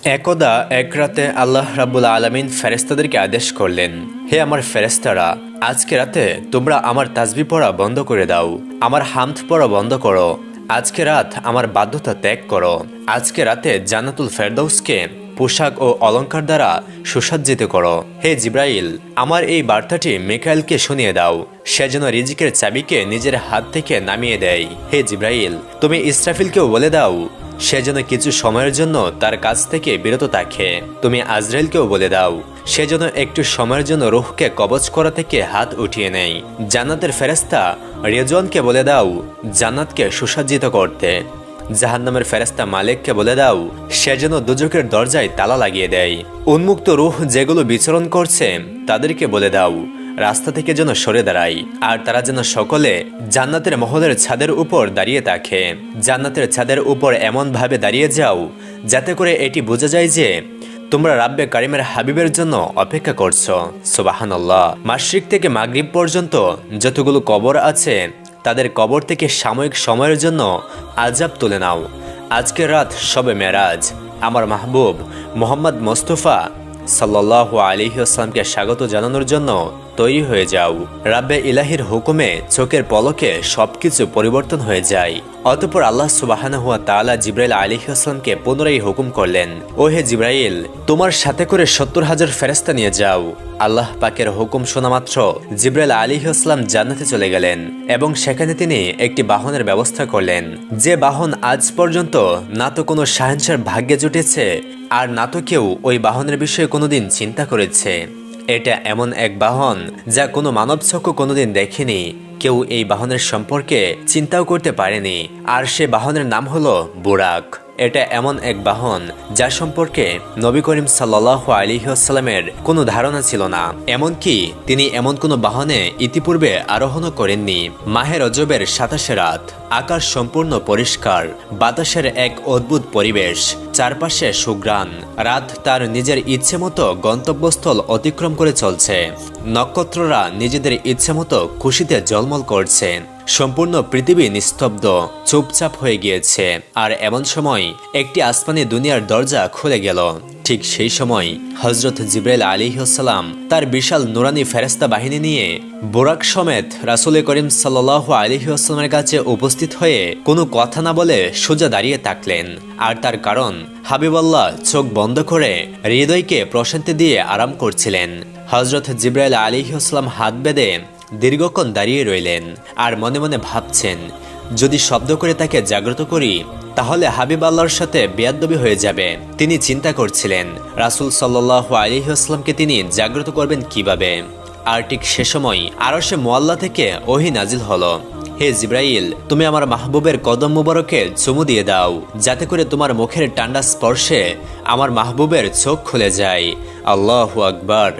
একদা এক রাতে আল্লাহ রাব্বুল আলামিন ফেরেশতাদেরকে আদেশ করলেন, হে আমার ফেরেশতারা, আজকে রাতে তোমরা আমার তাসবিহ পড়া বন্ধ করে দাও, আমার হামদ পড়া বন্ধ করো। আজকে রাত আমার বাধ্যতা ত্যাগ করো। আজকে রাতে জান্নাতুল ফেরদৌসকে পোশাক ও অলংকার দ্বারা সুসজ্জিত করো। হে জিব্রাইল, আমার এই বার্তাটি মিকাইলকে শুনিয়ে দাও, সে যেন রিজিকের চাবিকে নিজের হাত থেকে নামিয়ে দেয়। হে জিব্রাইল, তুমি ইসরাফিলকেও বলে দাও, সে যেন কিছু সময়ের জন্য তার কাছ থেকে বিরত থাকে। তুমি আজরাইলকেও বলে দাও, সে যেন একটু সময়ের জন্য রূহকে কবজ করা থেকে হাত উঠিয়ে নেয়। জান্নাতের ফেরেশতা রেজওয়ানকে বলে দাও জান্নাতকে সুসজ্জিত করতে। জাহান্নামের ফেরেশতা মালিককে বলে দাও, সে যেন দুজকের দরজায় তালা লাগিয়ে দেয়। উন্মুক্ত রূহ যেগুলো বিচরণ করছে তাদেরকে বলে দাও রাস্তা থেকে যেন সরে দাঁড়ায়, আর তারা যেন সকলে জান্নাতের মহলের ছাদের উপর দাঁড়িয়ে থাকে। জান্নাতের ছাদের উপর এমন ভাবে দাঁড়িয়ে যাও যাতে করে এটি বোঝা যায় যে তোমরা রাব্বে কারিমের হাবিবের জন্য অপেক্ষা করছো। সুবহানাল্লাহ। মাশরিক থেকে মাগরিব পর্যন্ত যতগুলো কবর আছে তাদের কবর থেকে সাময়িক সময়ের জন্য আজাব তুলে নাও। আজকের রাত শবে মেরাজ, আমার মাহবুব মোহাম্মদ মোস্তফা সাল্লাল্লাহু আলাইহি ওয়াসাল্লামকে স্বাগত জানানোর জন্য তৈরি হয়ে যাও। রাব্বে ইলাহির হুকুমে চোখের পলকে সবকিছু পরিবর্তন হয়ে যায়। অতঃপর আল্লাহ সুবহানাহু ওয়া তাআলা জিবরাইল আলাইহিস সালামকে পুনরায় হুকুম করলেন, ও হে জিবরাইল, তোমার সাথে করে ৭০,০০০ ফেরেশতা নিয়ে যাও। আল্লাহ পাকের হুকুম শোনা মাত্র জিবরাইল আলাইহিস সালাম জান্নাতে চলে গেলেন এবং সেখানে তিনি একটি বাহনের ব্যবস্থা করলেন, যে বাহন আজ পর্যন্ত না তো কোনো শাহেনশাহর ভাগ্যে জুটেছে আর না তো কেউ ওই বাহনের বিষয়ে কোনোদিন চিন্তা করেছে। এটা এমন এক বাহন যা কোনো মানব চক্ষু কোনোদিন দেখেনি, কেউ এই বাহনের সম্পর্কে চিন্তাও করতে পারেনি। আর সে বাহনের নাম হলো বুরাক। এটা এমন এক বাহন যা সম্পর্কে নবী করিম সাল্লাল্লাহু আলাইহি ওয়াসাল্লামের কোনো ধারণা ছিল না, এমনকি তিনি এমন কোনো বাহনে ইতিপূর্বে আরোহণও করেননি। মাহে রজবের ২৭ রাত, আকাশ সম্পূর্ণ পরিষ্কার, বাতাসের এক অদ্ভুত পরিবেশ, চারপাশে সুঘ্রাণ। রাত তার নিজের ইচ্ছে মতো গন্তব্যস্থল অতিক্রম করে চলছে। নক্ষত্ররা নিজেদের ইচ্ছে মতো খুশিতে ঝলমল করছে। সম্পূর্ণ পৃথিবী নিস্তব্ধ, চুপচাপ হয়ে গিয়েছে। আর এমন সময় একটি আসমানি দুনিয়ার দরজা খুলে গেল। ঠিক সেই সময় হযরত জিবরাইল আলাইহিস সালাম তার বিশাল নুরানি ফেরেশতা বাহিনী নিয়ে বুরাক সমেত রাসূল করিম সাল্লাল্লাহু আলাইহি ওয়াসাল্লামের কাছে উপস্থিত হয়ে কোনো কথা না বলে সোজা দাঁড়িয়ে থাকলেন। আর তার কারণ, হাবিবাল্লাহ চোখ বন্ধ করে হৃদয়কে প্রশান্তি দিয়ে আরাম করছিলেন। হযরত জিবরাইল আলাইহিস সালাম হাত বেঁধে দীর্ঘক্ষণ দাঁড়িয়ে রইলেন আর মনে মনে ভাবছেন, যদি শব্দ করে তাকে জাগ্রত করি তাহলে হাবিব আল্লাহর সাথে বেয়াদবি হয়ে যাবে। তিনি চিন্তা করছিলেন রাসূল সাল্লাল্লাহু আলাইহি ওয়াসাল্লামকে তিনি জাগ্রত করবেন কিভাবে। আর ঠিক সে সময় আরশে মুআল্লা থেকে ওহী নাজিল হলো, হে জিবরাইল, তুমি আমার মাহবুবের কদম মুবারকে চুমু দিয়ে দাও, যাতে করে তোমার মুখের ঠান্ডা স্পর্শে আমার মাহবুবের চোখ খুলে যায়। আল্লাহু আকবার।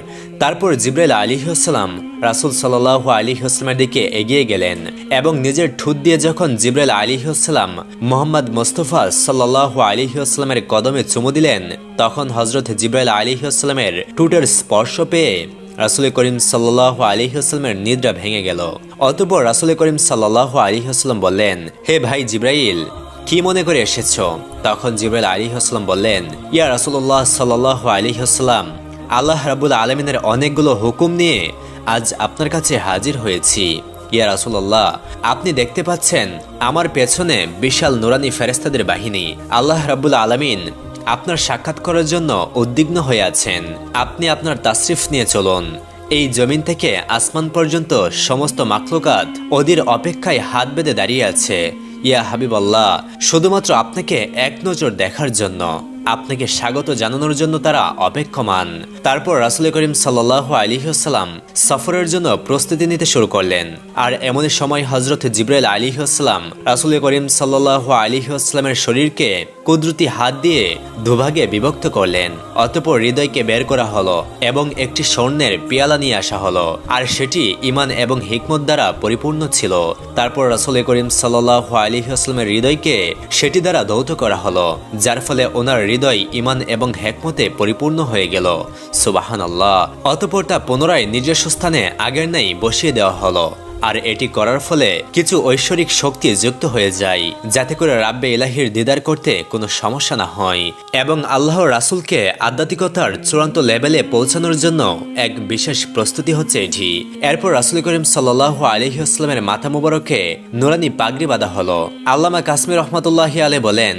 তারপর জিবরাইল আলাইহিস সালাম রাসূল সাল্লাল্লাহু আলাইহি ওয়াসাল্লামের দিকে এগিয়ে গেলেন এবং নিজের ঠোঁট দিয়ে যখন জিবরাইল আলাইহিস সালাম মুহাম্মদ মুস্তাফা সাল্লাল্লাহু আলাইহি ওয়াসাল্লামের কদমে চুমু দিলেন, তখন হযরত জিবরাইল আলাইহিস সালামের ঠোঁটের স্পর্শ পেয়ে রাসূল করিম সাল্লাল্লাহু আলাইহি ওয়াসাল্লামের নিদ্রা ভেঙে গেল। অতঃপর রাসূল করিম সাল্লাল্লাহু আলাইহি ওয়াসাল্লাম বললেন, হে ভাই জিবরাইল, কি মনে করে এসেছো? তখন জিবরাইল আলাইহিস সালাম বললেন, ইয়া রাসূলুল্লাহ সাল্লাল্লাহু আলাইহি ওয়াসাল্লাম, আল্লাহ রাব্বুল আলামিনের অনেকগুলো হুকুম নিয়ে আজ আপনার কাছে হাজির হয়েছি। ইয়া রাসূলুল্লাহ, আপনি দেখতে পাচ্ছেন আমার পেছনে বিশাল নুরানি ফেরেশতাদের বাহিনী। আল্লাহ রাব্বুল আলামিন আপনার সাক্ষাৎ করার জন্য উদ্বিগ্ন হয়ে আছেন। আপনি আপনার তাশরিফ নিয়ে চলুন। এই জমিন থেকে আসমান পর্যন্ত সমস্ত মাখলুকাত ওদের অপেক্ষায় হাত বেঁধে দাঁড়িয়ে আছে ইয়া হাবিবাল্লাহ, শুধুমাত্র আপনাকে এক নজর দেখার জন্য, আপনাকে স্বাগত জানানোর জন্য তারা অপেক্ষমান। তারপর রাসূল করিম সাল্লাল্লাহু আলাইহি ওয়াসাল্লাম সফরের জন্য প্রস্তুতি নিতে শুরু করলেন। আর এমনই সময় হযরত জিবরাইল আলাইহিস সালাম রাসূল করিম সাল্লাল্লাহু আলাইহি ওয়াসাল্লামের শরীরকে কুদরতি হাত দিয়ে দুভাগে বিভক্ত করলেন। অতঃপর হৃদয়কে বের করা হলো এবং একটি স্বর্ণের পেয়ালা নিয়ে আসা হলো, আর সেটি ঈমান এবং হিকমত দ্বারা পরিপূর্ণ ছিল। তারপর রাসূল করিম সাল্লাল্লাহু আলাইহি ওয়াসাল্লামের হৃদয়কে সেটি দ্বারা ধৌত করা হলো, যার ফলে ওনার হৃদয় ঈমান এবং হিকমতে পরিপূর্ণ হয়ে গেল। সুবহানাল্লাহ। অতঃপর তা পুনরায় নিজস্ব স্থানে আগের ন্যায় বসিয়ে দেওয়া হলো। আর এটি করার ফলে কিছু ঐশ্বরিক শক্তি যুক্ত হয়ে যায়, যাতে করে রাব্বে ইলাহির দিদার করতে কোনো সমস্যা না হয়। এবং আল্লাহর রাসূলকে আধ্যাত্মিকতার চূড়ান্ত লেভেলে পৌঁছানোর জন্য এক বিশেষ প্রস্তুতি হচ্ছে এটি। এরপর রাসূল করিম সাল্লাল্লাহু আলাইহি ওয়াসাল্লামের মাথা মুবারকে নুরানি পাগড়ি বাঁধা হলো। আল্লামা কাসমি রহমাতুল্লাহি আলাইহি বলেন,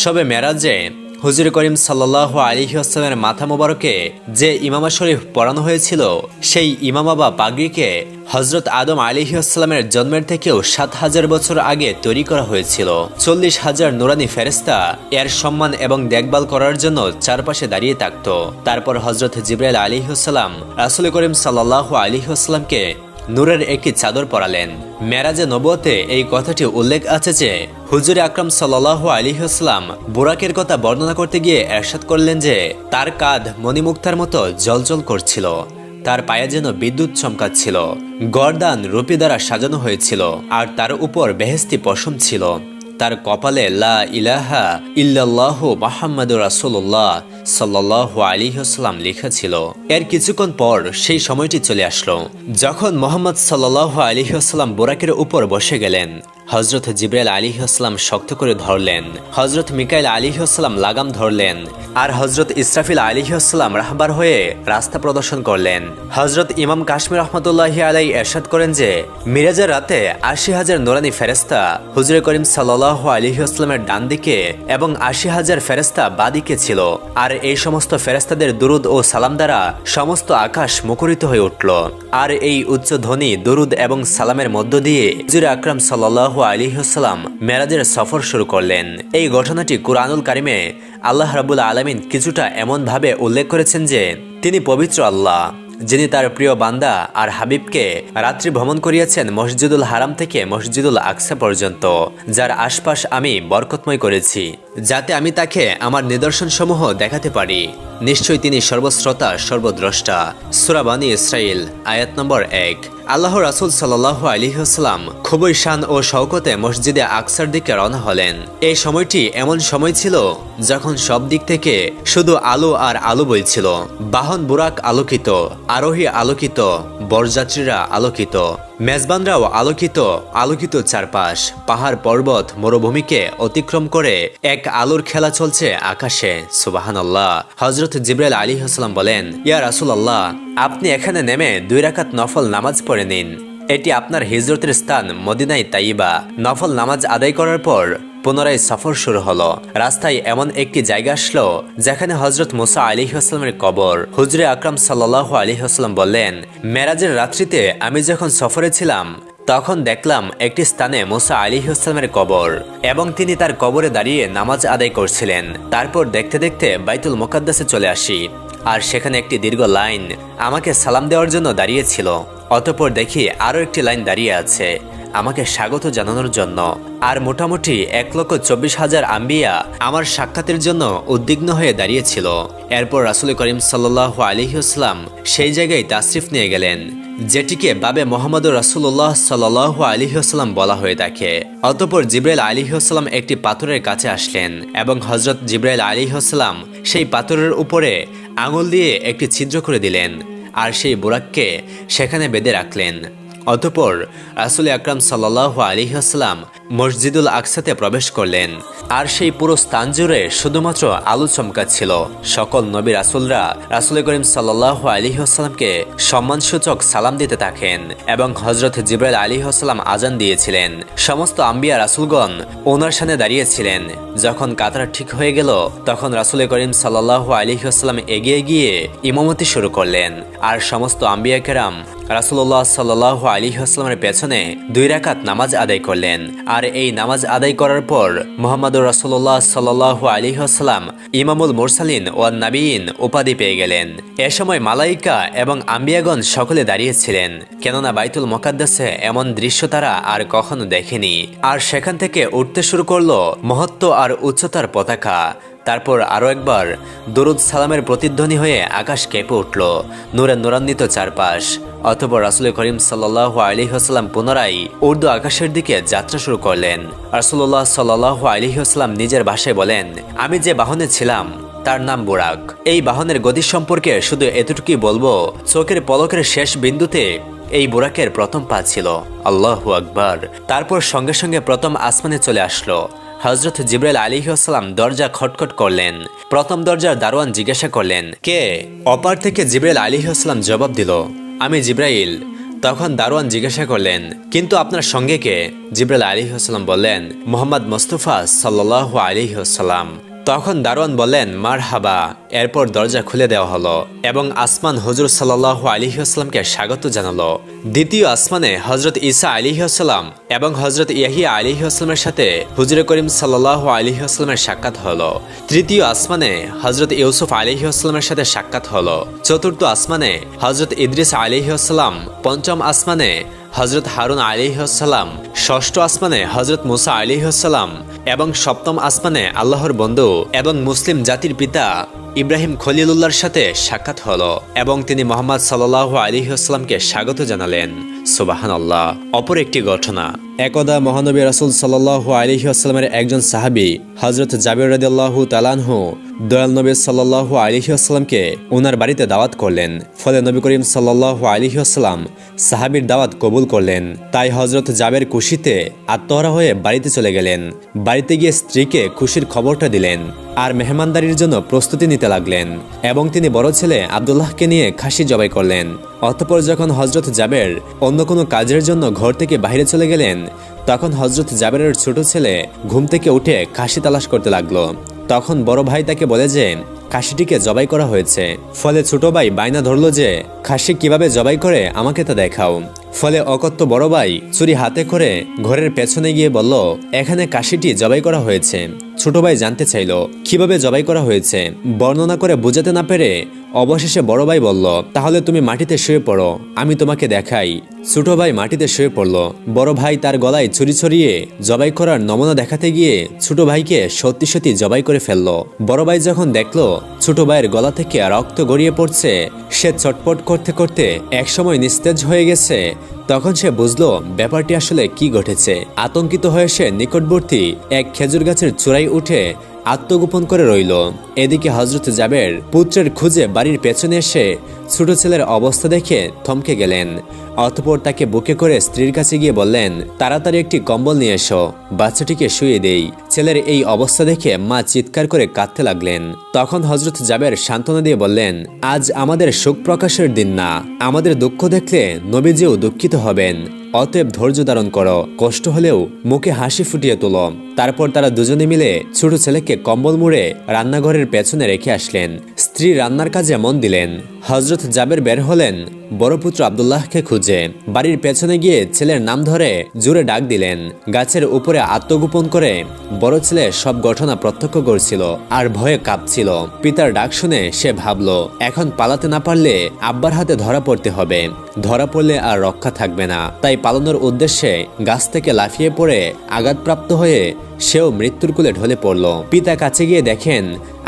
শবে মেরাজে হুজুর করিম সাল্লাল্লাহু আলাইহি ওয়াসাল্লামের মাথা মুবারকে যে ইমামা শরীফ পরানো হয়েছিল, সেই ইমামা বা পাগড়িকে হযরত আদম আলাইহিস সালামের জন্মের থেকেও ৭,০০০ বছর আগে তৈরি করা হয়েছিল। ৪০,০০০ নুরানি ফেরেশতা এর সম্মান এবং দেখভাল করার জন্য চারপাশে দাঁড়িয়ে থাকত। তারপর হযরত জিবরাইল আলাইহিস সালাম রাসূল করিম সাল্লাল্লাহু আলাইহি ওয়াসাল্লামকে নূরের একটি চাদর পরালেন। মেরাজে নবুয়তে এই কথাটি উল্লেখ আছে যে হুজুর আকরাম সাল্লাল্লাহু আলাইহি ওয়াসাল্লাম বুরাকের কথা বর্ণনা করতে গিয়ে ইরশাদ করলেন যে তার কাঁধ মণিমুক্তার মতো জ্বলজ্বল করছিল, তার পায়ে যেন বিদ্যুৎ চমকাচ্ছিল, গর্দান রূপী দ্বারা সাজানো হয়েছিল, আর তার উপর বেহেশতি পশম ছিল। তার কপালে লা ইলাহা ইল্লাল্লাহু মুহাম্মাদুর রাসূলুল্লাহ সাল্লাল্লাহু আলাইহি ওয়াসাল্লাম লেখা ছিল। এর কিছুক্ষণ পর সেই সময়টি চলে আসলো যখন মুহাম্মদ সাল্লাল্লাহু আলাইহি ওয়াসাল্লাম বুরাকের উপর বসে গেলেন। হযরত জিবরাইল আলাইহিস সালাম শক্ত করে ধরলেন, হযরত মিকাইল আলাইহিস সালাম লাগাম ধরলেন, আর হযরত ইসরাফিল আলাইহিস সালাম রাহবার হয়ে রাস্তা প্রদর্শন করলেন। হযরত ইমাম কাশমি রাহমাতুল্লাহি আলাইহি ইরশাদ করেন যে মিরাজের রাতে ৮০,০০০ নুরানি ফেরেশতা হুজুর করিম সাল্লাল্লাহু আলাইহি ওয়াসাল্লামের ডান দিকে এবং ৮০,০০০ ফেরেশতা বাঁ দিকে ছিল। আর এই সমস্ত ফেরেশতাদের দুরুদ ও সালাম দ্বারা সমস্ত আকাশ মুখরিত হয়ে উঠল। আর এই উচ্চ ধ্বনি দুরুদ এবং সালামের মধ্য দিয়ে হুজুর আকরাম সাল্লাল্লাহু আলাইহি ওয়াসাল্লাম মেরাজের সফর শুরু করলেন। এই ঘটনাটি কুরআনুল কারিমে আল্লাহ রাব্বুল আলামিন কিছুটা এমন ভাবে উল্লেখ করেছেন যে তিনি পবিত্র আল্লাহ, যিনি তার প্রিয় বান্দা আর হাবিবকে রাত্রি ভ্রমণ করিয়েছেন মসজিদুল হারাম থেকে মসজিদুল আকসা পর্যন্ত, যার আশপাশ আমি বরকতময় করেছি, যাতে আমি তাকে আমার নিদর্শনসমূহ দেখাতে পারি। নিশ্চয়ই তিনি সর্বশ্রোতা সর্বদ্রষ্টা। সূরা বনী ইসরাইল আয়াত নম্বর ১। আল্লাহ রাসূল সাল্লাল্লাহু আলাইহি ওয়াসাল্লাম খুবই শান ও শওকতে মসজিদে আকসার দিকে রওনা হলেন। এই সময়টি এমন সময় ছিল যখন সব দিক থেকে শুধু আলো আর আলো বইছিল। বাহন বুরাক আলোকিত, আরোহী আলোকিত, বরযাত্রীরা আলোকিত, মেজবানরাও আলোকিত। আলোকিত চারপাশ, পাহাড় পর্বত মরুভূমিকে অতিক্রম করে এক আলোর খেলা চলছে আকাশে। সুবহানাল্লাহ। হযরত জিবরাইল আলাইহিস সালাম বলেন, ইয়া রাসূলুল্লাহ, আপনি এখানে নেমে ২ রাকাত নফল নামাজ পড়ে নিন। এটি আপনার হিজরতের স্থান মদিনায় তাইবা। নফল নামাজ আদায় করার পর পুনরায় সফর শুরু হলো। রাস্তায় এমন একটি জায়গা আসলো যেখানে হযরত মুসা আলাইহিস সালামের কবর। হুজুরে আকরাম সাল্লাল্লাহু আলাইহি ওয়াসাল্লাম বললেন, মেরাজের রাত্রিতে আমি যখন সফরে ছিলাম তখন দেখলাম একটি স্থানে মুসা আলাইহিস সালামের কবর, এবং তিনি তার কবরে দাঁড়িয়ে নামাজ আদায় করছিলেন। তারপর দেখতে দেখতে বাইতুল মুকাদ্দাসে চলে আসি, আর সেখানে একটি দীর্ঘ লাইন আমাকে সালাম দেওয়ার জন্য দাঁড়িয়েছিল। অতঃপর দেখি আরও একটি লাইন দাঁড়িয়ে আছে আমাকে স্বাগত জানানোর জন্য। আর মোটামুটি ১,২৪,০০০ আম্বিয়া আমার সাক্ষাতের জন্য উদ্বিগ্ন হয়ে দাঁড়িয়েছিল। এরপর রাসূল করিম সাল্লাল্লাহু আলাইহি ওয়াসাল্লাম সেই জায়গায় তাশরিফ নিয়ে গেলেন, যেটিকে বাবে মুহাম্মদুর রাসূলুল্লাহ সাল্লাল্লাহু আলাইহি ওয়াসাল্লাম বলা হয়ে থাকে। অতঃপর জিবরাইল আলাইহিস সালাম একটি পাথরের কাছে আসলেন এবং হযরত জিবরাইল আলাইহিস সালাম সেই পাথরের উপরে আঙুল দিয়ে একটি ছিদ্র করে দিলেন, আর সেই বুরাককে সেখানে বেঁধে রাখলেন। অতঃপর রাসূল আকরাম সাল্লাল্লাহু আলাইহি ওয়াসাল্লাম মসজিদুল আকসাতে প্রবেশ করলেন, আর সেই পুরো স্থান জুড়ে শুধুমাত্র আলো চমকাচ্ছিল। সকল নবী রাসূলরা রাসূল করিম সাল্লাল্লাহু আলাইহি ওয়াসাল্লামকে সম্মানসূচক সালাম দিতে থাকেন, এবং হযরত জিবরাইল আলাইহিস সালাম আজান দিয়েছিলেন। সমস্ত আম্বিয়া রাসূলগণ ওনার সামনে দাঁড়িয়েছিলেন। যখন কাতার ঠিক হয়ে গেল তখন রাসূল করিম সাল্লাল্লাহু আলাইহি ওয়াসাল্লাম এগিয়ে গিয়ে ইমামতি শুরু করলেন, আর সমস্ত আম্বিয়া কেরাম রাসূলুল্লাহ সাল্লাল্লাহু আলাইহি ওয়াসাল্লামের পেছনে ২ রাকাত নামাজ আদায় করলেন। আর এই নামাজ আদায় করার পর মুহাম্মদুর রাসূলুল্লাহ সাল্লাল্লাহু আলাইহি ওয়াসাল্লাম ইমামুল মুরসালিন ওয়ান নাবিয়িন উপাধি পেয়ে গেলেন। এ সময় মালাইকা এবং আম্বিয়াগণ সকলে দাঁড়িয়েছিলেন, কেননা বাইতুল মুকাদ্দাসে এমন দৃশ্য তারা আর কখনো দেখেনি। আর সেখান থেকে উঠতে শুরু করলো মহত্ব আর উচ্চতার পতাকা। তারপর আরও একবার দরুদ সালামের প্রতিধ্বনি হয়ে আকাশ কেঁপে উঠল, নূরে নূরান্বিত চারপাশ। অতঃপর রাসূল করিম সাল্লাল্লাহু আলাইহি ওয়াসাল্লাম পুনরায় উর্দু আকাশের দিকে যাত্রা শুরু করলেন। রাসূলুল্লাহ সাল্লাল্লাহু আলাইহি ওয়াসাল্লাম নিজের ভাষায় বলেন, আমি যে বাহনে ছিলাম তার নাম বুরাক। এই বাহনের গতি সম্পর্কে শুধু এতটুকুই বলবো, চোখের পলকের শেষ বিন্দুতে এই বুরাকের প্রথম পা ছিল। আল্লাহু আকবার। তারপর সঙ্গে সঙ্গে প্রথম আসমানে চলে আসলো। হযরত জিবরাইল আলাইহিসসালাম দরজা খটখট করলেন। প্রথম দরজার দারোয়ান জিজ্ঞাসা করলেন, কে? অপার থেকে জিবরাইল আলাইহিসসালাম জবাব দিল, আমি জিবরাইল। তখন দারোয়ান জিজ্ঞাসা করলেন, কিন্তু আপনার সঙ্গে কে? জিবরাইল আলাইহিসসালাম বললেন, মুহাম্মদ মুস্তাফা সাল্লাল্লাহু আলাইহি ওয়াসাল্লাম। তখন দারোয়ান বললেন, মারহাবা। এরপর দরজা খুলে দেওয়া হলো এবং আসমান হুজুর সাল্লাল্লাহু আলাইহি ওয়াসাল্লামকে স্বাগত জানালো। দ্বিতীয় আসমানে হযরত ঈসা আলাইহিস সালাম এবং হযরত ইয়াহিয়া আলাইহিস সালামের সাথে হুজুর করিম সাল্লাল্লাহু আলাইহি ওয়াসাল্লামের সাক্ষাৎ হলো। তৃতীয় আসমানে হযরত ইউসুফ আলাইহিস সালামের সাথে সাক্ষাৎ হলো। চতুর্থ আসমানে হযরত ইদ্রিস আলাইহিস সালাম। পঞ্চম আসমানে হযরত হারুন আলাইহিস সালাম। ষষ্ঠ আসমানে হযরত মুসা আলাইহিস সালাম এবং সপ্তম আসমানে আল্লাহর বন্ধু এবং মুসলিম জাতির পিতা ইব্রাহিম খলিলুল্লাহর সাথে সাক্ষাৎ হলো এবং তিনি মুহাম্মদ সাল্লাল্লাহু আলাইহি ওয়াসাল্লামকে স্বাগত জানালেন। সুবহানাল্লাহ। অপর একটি ঘটনা, একদা মহানবী রাসূল সাল্লাল্লাহু আলাইহি ওয়াসাল্লামের একজন সাহাবী হযরত জাবির রাদিয়াল্লাহু তাআলা আনহু দয়াল নবী সাল্লাল্লাহু আলাইহি ওয়াসাল্লামকে ওনার বাড়িতে দাওয়াত করলেন। ফলে নবী করিম সাল্লাল্লাহু আলাইহি ওয়াসাল্লাম সাহাবীর দাওয়াত কবুল করলেন। তাই হযরত জাবের খুশিতে আত্মহারা হয়ে বাড়িতে চলে গেলেন। বাড়িতে গিয়ে স্ত্রীকে খুশির খবরটা দিলেন আর মেহমানদারির জন্য প্রস্তুতি নিতে লাগলেন এবং তিনি বড় ছেলে আব্দুল্লাহকে নিয়ে খাসি জবাই করলেন। অতঃপর যখন হযরত জাবের অন্য কোনো কাজের জন্য ঘর থেকে বাইরে চলে গেলেন, তখন হযরত জাবেরের ছোট ছেলে ঘুম থেকে উঠে খাসি তালাশ করতে লাগলো। তখন বড় ভাই তাকে বলে যে খাসিটিকে জবাই করা হয়েছে। ফলে ছোট ভাই বায়না ধরল যে খাসি কিভাবে জবাই করে আমাকে তা দেখাও। ফলে অকথ্য বড় ভাই ছুরি হাতে করে ঘরের পেছনে গিয়ে বলল, এখানে খাসিটি জবাই করা হয়েছে। ছোট ভাই জানতে চাইল কিভাবে জবাই করা হয়েছে। বর্ণনা করে বোঝাতে না পেরে অবশেষে বড় ভাই বলল, তাহলে তুমি মাটিতে শুয়ে পড়ো, আমি তোমাকে দেখাই। ছোট ভাই মাটিতে শুয়ে পড়ল। বড় ভাই তার গলায় ছুরি ছড়িয়ে জবাই করার নমুনা দেখাতে গিয়ে ছোট ভাইকে সত্যি সত্যি জবাই করে ফেলল। বড় ভাই যখন দেখলো ছোট ভাইয়ের গলা থেকে রক্ত গড়িয়ে পড়ছে, সে ছটপট করতে করতে একসময় নিস্তেজ হয়ে গেছে। তখন সে বুঝলো ব্যাপারটি আসলে কি ঘটেছে। আতঙ্কিত হয়ে সে নিকটবর্তী এক খেজুর গাছের চূড়ায় উঠে আত্মগোপন করে রইল। এদিকে হযরত জাবের পুত্রের খুঁজে বাড়ির পেছনে এসে ছোট ছেলের অবস্থা দেখে থমকে গেলেন। অতঃপর তাকে বুকে করে স্ত্রীর কাছে গিয়ে বললেন, তাড়াতাড়ি একটি কম্বল নিয়ে এসো, বাচ্চাটিকে শুয়ে দেই। ছেলের এই অবস্থা দেখে মা চিৎকার করে কাঁদতে লাগলেন। তখন হযরত জাবের সান্ত্বনা দিয়ে বললেন, আজ আমাদের শোক প্রকাশের দিন না, আমাদের দুঃখ দেখলে নবীজিও দুঃখিত হবেন। অতএব ধৈর্য ধারণ করো, কষ্ট হলেও মুখে হাসি ফুটিয়ে তোলো। তারপর তারা দুজনে মিলে ছোট ছেলেকে কম্বল মুড়ে রান্নাঘরের পেছনে রেখে আসলেন। স্ত্রী রান্নার কাজে মন দিলেন। হযরত জাবের বের হলেন বড় পুত্র আব্দুল্লাহকে খুঁজে। বাড়ির পেছনে গিয়ে ছেলের নাম ধরে জোরে ডাক দিলেন। গাছের উপরে আত্মগোপন করে বড় ছেলে সব ঘটনা প্রত্যক্ষ করছিল আর ভয়ে কাঁপছিল। পিতার ডাক শুনে সে ভাবলো, এখন পালাতে না পারলে আব্বার হাতে ধরা পড়তে হবে, ধরা পড়লে আর রক্ষা থাকবে না। তাই পালানোর উদ্দেশ্যে গাছ থেকে লাফিয়ে পড়ে আঘাতপ্রাপ্ত হয়ে সেও মৃত্যুর কোলে ঢলে পড়ল। পিতা কাছে গিয়ে দেখেন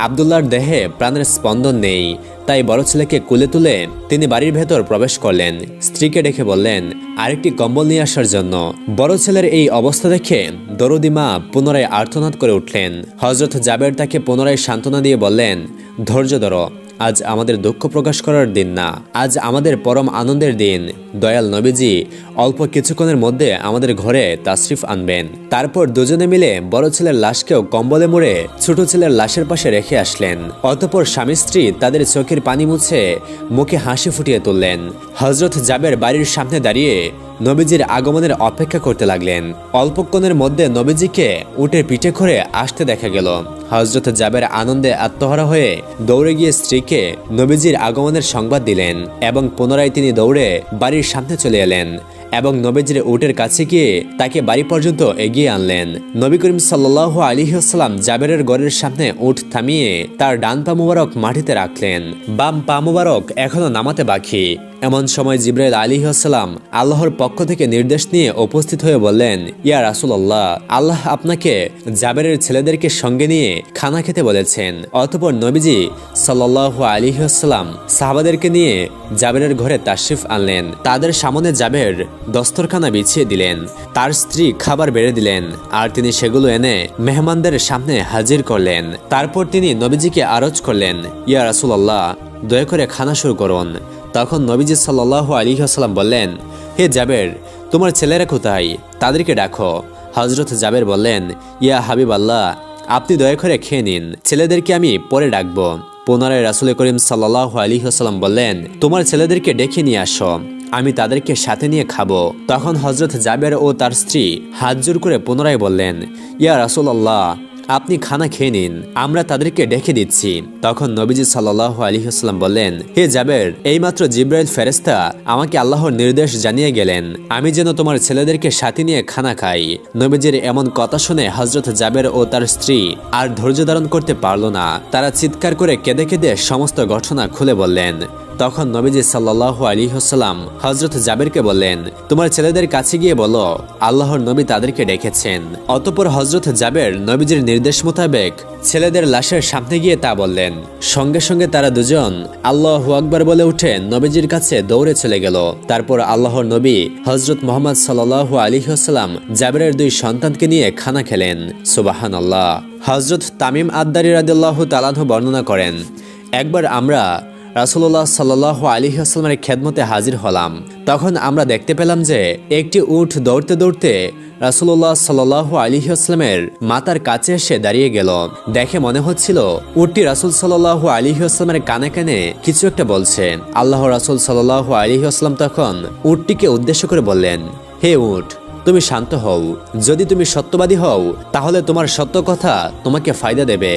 আব্দুল্লাহর দেহে প্রাণের স্পন্দন নেই। তাই বড় ছেলেকে কোলে তুলে তিনি বাড়ির ভেতর প্রবেশ করলেন। স্ত্রীকে ডেকে বললেন আরেকটি কম্বল নিয়ে আসার জন্য। বড় ছেলের এই অবস্থা দেখে দরদি মা পুনরায় আর্তনাদ করে উঠলেন। হযরত জাবের তাকে পুনরায় সান্ত্বনা দিয়ে বললেন, ধৈর্য ধরো, আজ আমাদের দুঃখ প্রকাশ করার দিন না, আজ আমাদের পরম আনন্দের দিন। দয়াল নবীজি অল্প কিছুক্ষণের মধ্যে আমাদের ঘরে তাশরিফ আনবেন। তারপর দুজনে মিলে বড় ছেলের লাশকেও কম্বলে মুড়ে ছোট ছেলের লাশের পাশে রেখে আসলেন। অতঃপর স্বামী স্ত্রী তাদের চোখের পানি মুছে মুখে হাসি ফুটিয়ে তুললেন। হযরত জাবের বাড়ির সামনে দাঁড়িয়ে নবীজির আগমনের অপেক্ষা করতে লাগলেন। অল্পক্ষণের মধ্যে নবীজিকে উটের পিঠে করে আসতে দেখা গেল। হযরত জাবের আনন্দে আত্মহারা হয়ে দৌড়ে গিয়ে স্ত্রীকে নবীজির আগমনের সংবাদ দিলেন এবং পুনরায় তিনি দৌড়ে বাড়ির সামনে চলে এলেন এবং নবীজির উটের কাছে গিয়ে তাকে বাড়ি পর্যন্ত এগিয়ে আনলেন। নবী করিম সাল্লাল্লাহু আলাইহি ওয়াসাল্লাম জাবেরের ঘরের সামনে উট থামিয়ে তার ডান পা মুবারক মাটিতে রাখলেন, বাম পা মুবারক এখনো নামাতে বাকি। এমন সময় জিবরাইল আলাইহিস সালাম আল্লাহর পক্ষ থেকে নির্দেশ নিয়ে উপস্থিত হয়ে বললেন, ইয়া রাসূলুল্লাহ, আল্লাহ আপনাকে জাবেরের ছেলেদেরকে সঙ্গে নিয়ে খানা খেতে বলেছেন। অতঃপর নবীজি সাল্লাল্লাহু আলাইহি ওয়াসাল্লাম সাহাবাদেরকে নিয়ে জাবেরের ঘরে তাশরিফ আনলেন। তাদের সামনে জাবের দস্তরখানা বিছিয়ে দিলেন, তার স্ত্রী খাবার বেড়ে দিলেন আর তিনি সেগুলো এনে মেহমানদের সামনে হাজির করলেন। তারপর তিনি নবীজিকে আরজ করলেন, ইয়া রাসূলুল্লাহ, দয়া করে খানা শুরু করুন। তখন নবীজি সাল্লাল্লাহু আলাইহি ওয়াসাল্লাম বললেন, হে জাবের, তোমার ছেলেরা কোথায়? তাদেরকে ডাকো। হযরত জাবের বললেন, ইয়া হাবিব আল্লাহ, আপনি দয়া করে খেয়ে নিন, ছেলেদেরকে আমি পরে ডাকবো। পুনরায় রাসূল করিম সাল্লাল্লাহু আলাইহি ওয়াসাল্লাম বললেন, তোমার ছেলেদেরকে ডেকে নিয়ে আসো, আমি তাদেরকে সাথে নিয়ে খাবো। তখন হযরত জাবের ও তার স্ত্রী হাত জোর করে পুনরায় বললেন, ইয়া রাসূলুল্লাহ, আপনি খানা খেয়ে নিন, আমরা তাদেরকে ডেকে দিচ্ছি। তখন নবীজি সাল্লাল্লাহু আলাইহি ওয়াসাল্লাম বললেন, হে জাবের, এইমাত্র জিবরাইল ফেরেশতা আমাকে আল্লাহর নির্দেশ জানিয়ে গেলেন আমি যেন তোমার ছেলেদেরকে সাথে নিয়ে খানা খাই। নবীজির এমন কথা শুনে হযরত জাবের ও তার স্ত্রী আর ধৈর্য ধারণ করতে পারল না। তারা চিৎকার করে কেঁদে কেঁদে সমস্ত ঘটনা খুলে বললেন। তখন নবীজি সাল্লাল্লাহু আলাইহি ওয়াসাল্লাম হযরত জাবেরকে বললেন, তোমার ছেলেদের কাছে গিয়ে বলো আল্লাহর নবী তাদেরকে ডেকেছেন। অতঃপর হযরত জাবের নবীজির নির্দেশ মোতাবেক ছেলেদের লাশের সামনে গিয়ে তা বললেন। সঙ্গে সঙ্গে তারা দুজন আল্লাহু আকবার বলে উঠে নবীজির কাছে দৌড়ে চলে গেল। তারপর আল্লাহর নবী হযরত মুহাম্মদ সাল্লাল্লাহু আলাইহি ওয়াসাল্লাম জাবেরের দুই সন্তানকে নিয়ে খানা খেলেন। সুবহানাল্লাহ। হযরত তামিম আদ-দারি রাদিয়াল্লাহু তাআলা আনহু বর্ণনা করেন, একবার আমরা রাসূলুল্লাহ সাল্লাল্লাহু আলাইহি ওয়াসাল্লামের খেদমতে হাজির হলাম। তখন আমরা দেখতে পেলাম যে একটি উট দৌড়তে দৌড়তে রাসূলুল্লাহ সাল্লাল্লাহু আলাইহি ওয়াসাল্লামের মাথার কাছে এসে দাঁড়িয়ে গেল। দেখে মনে হচ্ছিল উটটি রাসূল সাল্লাল্লাহু আলাইহি ওয়াসাল্লামের কানে কানে কিছু একটা বলছে। আল্লাহর রাসূল সাল্লাল্লাহু আলাইহি ওয়াসাল্লাম তখন উটটিকে উদ্দেশ্য করে বললেন, হে উট, তুমি শান্ত হও। যদি তুমি সত্যবাদী হও তাহলে তোমার সত্য কথা তোমাকে ফায়দা দেবে,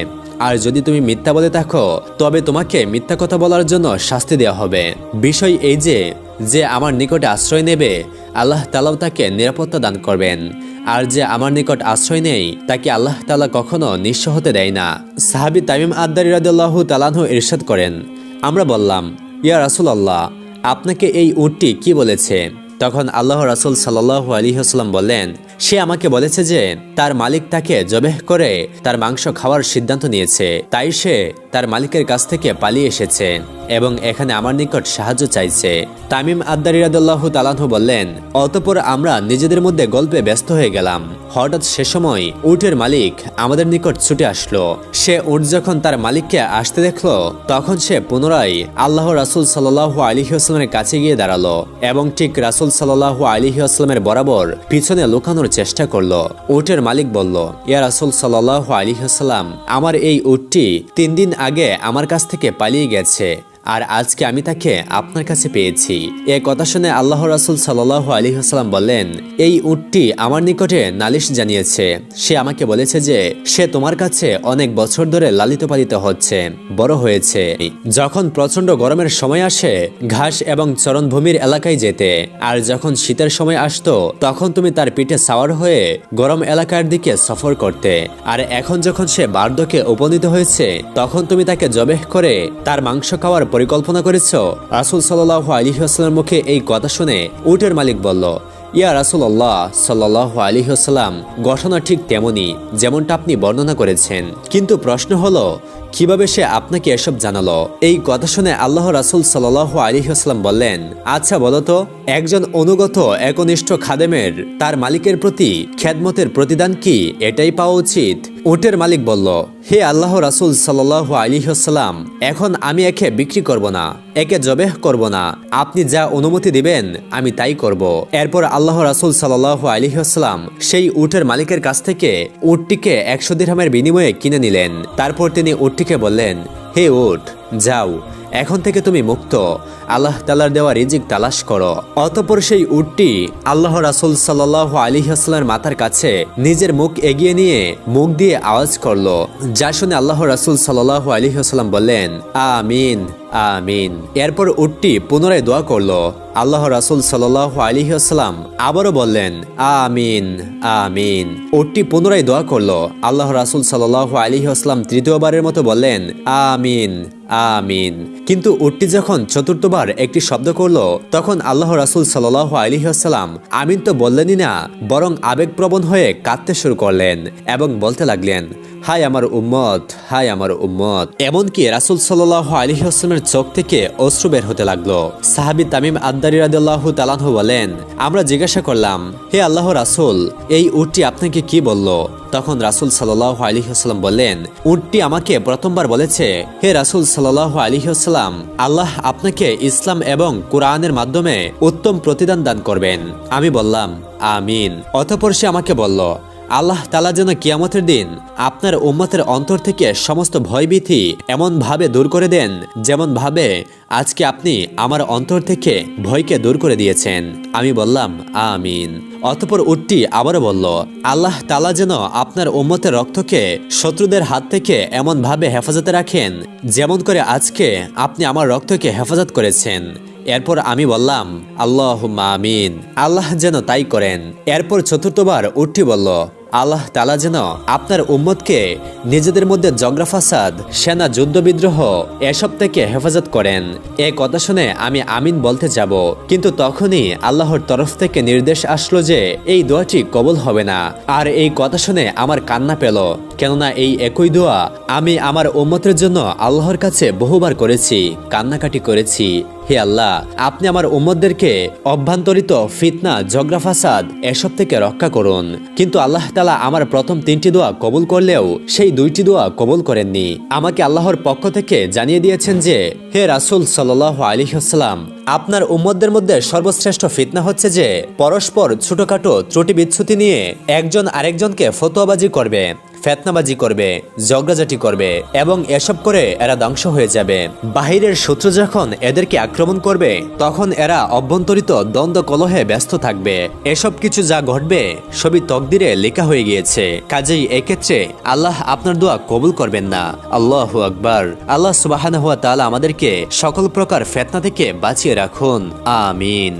আর যদি তুমি মিথ্যা বলে থাকো তবে তোমাকে মিথ্যা কথা বলার জন্য শাস্তি দেওয়া হবে। বিষয় এই যে আমার নিকটে আশ্রয় নেবে আল্লাহ তাআলাও তাকে নিরাপত্তা দান করবেন, আর যে আমার নিকট আশ্রয় নেই তাকে আল্লাহ তাআলা কখনো নিঃস্ব হতে দেয় না। সাহাবী তামিম আদ-দারি রাদিয়াল্লাহু তাআলা আনহু ইরশাদ করেন, আমরা বললাম, ইয়া রাসূলুল্লাহ, আপনাকে এই উটটি কি বলেছে? তখন আল্লাহ রাসূল সাল্লাল্লাহু আলাইহি ওয়াসাল্লাম বললেন, সে আমাকে বলেছে যে তার মালিক তাকে জবেহ করে তার মাংস খাওয়ার সিদ্ধান্ত নিয়েছে, তাই সে তার মালিকের কাছ থেকে পালিয়ে এসেছে এবং এখানে আমার নিকট সাহায্য চাইছে। তামিম আদ-দারি রাদিয়াল্লাহু তাআলা আনহু বললেন, অতঃপর আমরা নিজেদের মধ্যে গল্পে ব্যস্ত হয়ে গেলাম। হঠাৎ সে সময় উটের মালিক আমাদের নিকট ছুটে আসলো। সে উট যখন তার মালিককে আসতে দেখলো তখন সে পুনরায় আল্লাহ রাসূল সাল্লাল্লাহু আলাইহি ওয়াসাল্লামের কাছে গিয়ে দাঁড়ালো এবং ঠিক রাসূল সাল্লাল্লাহু আলাইহি ওয়াসাল্লামের বরাবর পিছনে লুকানোর চেষ্টা করলো। উটের মালিক বলল, ইয়া রাসূল সাল্লাল্লাহু আলাইহি ওয়াসাল্লাম, আমার এই উটটি 3 দিন আগে আমার কাছ থেকে পালিয়ে গেছে, আর আজকে আমি তাকে আপনার কাছে পেয়েছি। এ কথা শুনে আল্লাহ রাসূল সাল্লাল্লাহু আলাইহি ওয়াসাল্লাম বললেন, এই উটটি আমার নিকটে নালিশ জানিয়েছে। সে আমাকে বলেছে যে সে তোমার কাছে অনেক বছর ধরে লালিত পালিত হচ্ছে, বড় হয়েছে। যখন প্রচন্ড গরমের সময় আসে ঘাস এবং চরণভূমির এলাকায় যেতে, আর যখন শীতের সময় আসতো তখন তুমি তার পিঠে সাওয়ার হয়ে গরম এলাকার দিকে সফর করতে, আর এখন যখন সে বার্ধক্যে উপনীত হয়েছে তখন তুমি তাকে জবেহ করে তার মাংস খাওয়ার পরিকল্পনা করেছ। রাসূল সাল্লাল্লাহু আলাইহি ওয়াসাল্লামের মুখে এই কথা শুনে উটের মালিক বলল, ইয়া রাসূলুল্লাহ সাল্লাল্লাহু আলাইহি ওয়াসাল্লাম, ঘটনা ঠিক তেমনি যেমনটা আপনি বর্ণনা করেছেন, কিন্তু প্রশ্ন হলো কিভাবে সে আপনাকে এসব জানালো? এই কথা শুনে আল্লাহ রাসূল সাল্লাল্লাহু আলাইহি ওয়াসাল্লাম বললেন, আচ্ছা বলো তো, একজন অনুগত একনিষ্ঠ খাদেমের তার মালিকের প্রতি খেদমতের প্রতিদান কি এটাই পাওয়া উচিত? উটের মালিক বলল, হে আল্লাহ রাসূল সাল্লাল্লাহু আলাইহি ওয়াসাল্লাম, এখন আমি একে বিক্রি করব না, একে জবেহ করব না, আপনি যা অনুমতি দিবেন আমি তাই করব। এরপর আল্লাহ রাসূল সাল্লাল্লাহু আলাইহি ওয়াসাল্লাম সেই উটের মালিকের কাছ থেকে উটটিকে 100 দিরহামের বিনিময়ে কিনে নিলেন। তারপর তিনি উটটিকে বললেন, হে উট, যাও, এখন থেকে তুমি মুক্ত, আল্লাহ তাআলার দেওয়া রিজিক তালাশ করো। অতঃপর সেই উটটি আল্লাহ রাসূল সাল্লাল্লাহু আলাইহি ওয়াসাল্লামের মাথার কাছে নিজের মুখ এগিয়ে নিয়ে মুখ দিয়ে আওয়াজ করলো, যা শুনে আল্লাহ রাসূল সাল্লাল্লাহু আলাইহি ওয়াসাল্লাম বললেন, আমিন আমিন। এরপর উটটি পুনরায় দোয়া করলো। আল্লাহ রাসূল সাল্লাল্লাহু আলাইহি ওয়াসাল্লাম আবারও বললেন, আমিন আমিন। উটটি পুনরায় দোয়া করলো। আল্লাহ রাসূল সাল্লাল্লাহু আলাইহি ওয়াসাল্লাম তৃতীয়বারের মতো বললেন, আমিন আমিন। কিন্তু উটটি যখন চতুর্থবার একটি শব্দ করলো তখন আল্লাহ রাসূল সাল্লাল্লাহু আলাইহি ওয়াসাল্লাম আমিন তো বললেনই না, বরং আবেগপ্রবণ হয়ে কাঁদতে শুরু করলেন এবং বলতে লাগলেন, হায় আমার উম্মত, হায় আমার উম্মত। এমনকি রাসূল সাল্লাল্লাহু আলাইহি ওয়াসাল্লামের চোখ থেকে অশ্রু বের হতে লাগলো। সাহাবী তামিম আদ-দারি রাদিয়াল্লাহু তাআলা আনহু বলেন, আমরা জিজ্ঞাসা করলাম, হে আল্লাহর রাসূল, এই উটটি আপনাকে কি বলল? তখন রাসূল সাল্লাল্লাহু আলাইহি ওয়াসাল্লাম বললেন, উটটি আমাকে প্রথমবার বলেছে, হে রাসূল সাল্লাল্লাহু আলাইহি ওয়াসাল্লাম, আল্লাহ আপনাকে ইসলাম এবং কুরআনের মাধ্যমে উত্তম প্রতিদান দান করবেন। আমি বললাম, আমিন। অতঃপর সে আমাকে বলল, আল্লাহ তাআলা যেন কিয়ামতের দিন আপনার উম্মতের অন্তর থেকে সমস্ত ভয়ভীতি এমন ভাবে দূর করে দেন, যেমন ভাবে আজকে আপনি আমার অন্তর থেকে ভয়কে দূর করে দিয়েছেন। আমি বললাম, আমিন। অতঃপর উটটি আবারও বলল, আল্লাহ তাআলা যেন আপনার উম্মতের রক্তকে শত্রুদের হাত থেকে এমন ভাবে হেফাজতে রাখেন, যেমন করে আজকে আপনি আমার রক্তকে হেফাজত করেছেন। এরপর আমি বললাম, আল্লাহুম্মা আমিন, আল্লাহ যেন তাই করেন। এরপর চতুর্থবার উটটি বলল, আল্লাহ তাআলা যেন আপনার উম্মতকে নিজেদের মধ্যে ঝগড়া ফাসাদ, সেনা যুদ্ধ বিদ্রোহ এসব থেকে হেফাজত করেন। এই কথা শুনে আমি আমিন বলতে যাব, কিন্তু তখনই আল্লাহর তরফ থেকে নির্দেশ আসলো যে এই দোয়াটি কবুল হবে না। আর এই কথা শুনে আমার কান্না পেল, কেননা এই একই দোয়া আমি আমার উম্মতের জন্য আল্লাহর কাছে বহুবার করেছি, কান্নাকাটি করেছি। হে আল্লাহ, আপনি আমার উম্মতদেরকে অভ্যন্তরিত ফিতনা, ঝগড়া ফাসাদ এসব থেকে রক্ষা করুন। কিন্তু আল্লাহ তাআলা আমার প্রথম 3টি দোয়া কবুল করলেও সেই 2টি দোয়া কবুল করেননি। আমাকে আল্লাহর পক্ষ থেকে জানিয়ে দিয়েছেন যে, হে রাসূল সাল্লাল্লাহু আলাইহি ওয়াসাল্লাম, আপনার উম্মতদের মধ্যে সর্বশ্রেষ্ঠ ফিতনা হচ্ছে যে পরস্পর ছোটখাটো ত্রুটি বিচ্ছুতি নিয়ে একজন আরেকজনকে ফতোয়াবাজি করবে, ফেতনাবাজি করবে, ঝগড়াঝাটি করবে এবং এসব করে এরা ধ্বংস হয়ে যাবে। বাহিরের শত্রু যখন এদেরকে আক্রমণ করবে, তখন এরা অভ্যন্তরিত দ্বন্দ্ব কলহে ব্যস্ত থাকবে। এসব কিছু যা ঘটবে সবই তকদিরে লেখা হয়ে গিয়েছে। কাজেই এক্ষেত্রে আল্লাহ আপনার দোয়া কবুল করবেন না। আল্লাহু আকবার। আল্লাহ সুবহানাহু ওয়া তাআলা আমাদেরকে সকল প্রকার ফিতনা থেকে বাঁচিয়ে রাখুন। আমিন।